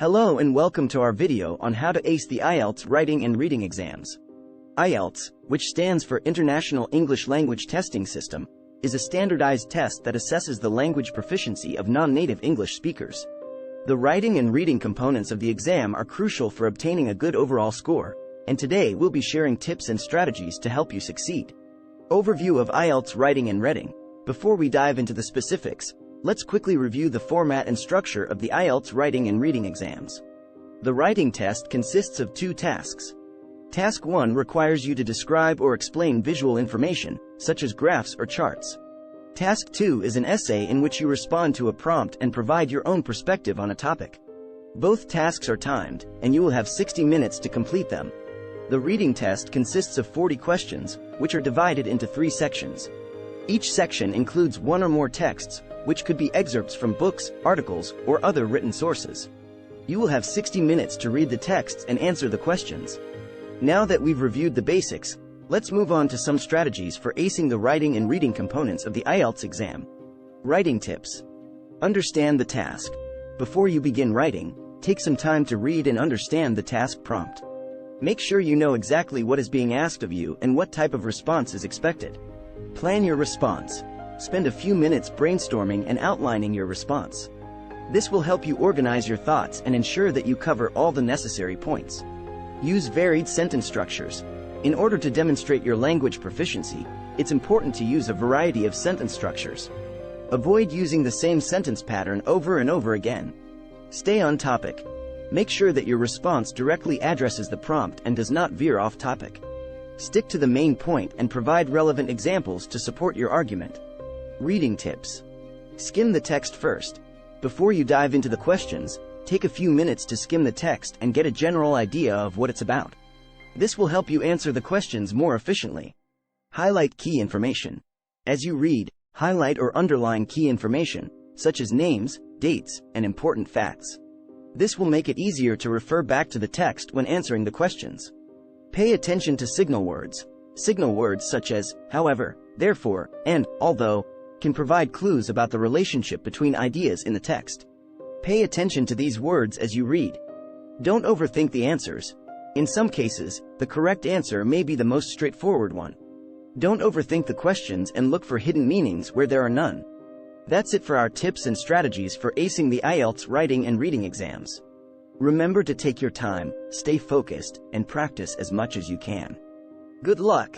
Hello and welcome to our video on how to ace the IELTS writing and reading exams. IELTS, which stands for International English Language Testing System, is a standardized test that assesses the language proficiency of non-native English speakers. The writing and reading components of the exam are crucial for obtaining a good overall score, and today we'll be sharing tips and strategies to help you succeed. Overview of IELTS writing and reading. Before we dive into the specifics, let's quickly review the format and structure of the IELTS writing and reading exams. The writing test consists of two tasks. Task 1 requires you to describe or explain visual information, such as graphs or charts. Task 2 is an essay in which you respond to a prompt and provide your own perspective on a topic. Both tasks are timed, and you will have 60 minutes to complete them. The reading test consists of 40 questions, which are divided into 3 sections. Each section includes one or more texts, which could be excerpts from books, articles, or other written sources. You will have 60 minutes to read the texts and answer the questions. Now that we've reviewed the basics, let's move on to some strategies for acing the writing and reading components of the IELTS exam. Writing tips. Understand the task. Before you begin writing, take some time to read and understand the task prompt. Make sure you know exactly what is being asked of you and what type of response is expected. Plan your response. Spend a few minutes brainstorming and outlining your response. This will help you organize your thoughts and ensure that you cover all the necessary points. Use varied sentence structures. In order to demonstrate your language proficiency, it's important to use a variety of sentence structures. Avoid using the same sentence pattern over and over again. Stay on topic. Make sure that your response directly addresses the prompt and does not veer off topic. Stick to the main point and provide relevant examples to support your argument. Reading tips. Skim the text first. Before you dive into the questions, take a few minutes to skim the text and get a general idea of what it's about. This will help you answer the questions more efficiently. Highlight key information. As you read, highlight or underline key information, such as names, dates, and important facts. This will make it easier to refer back to the text when answering the questions. Pay attention to signal words. Signal words such as however, therefore, and although can provide clues about the relationship between ideas in the text. Pay attention to these words as you read. Don't overthink the answers. In some cases, the correct answer may be the most straightforward one. Don't overthink the questions and look for hidden meanings where there are none. That's it for our tips and strategies for acing the IELTS writing and reading exams. Remember to take your time, stay focused, and practice as much as you can. Good luck!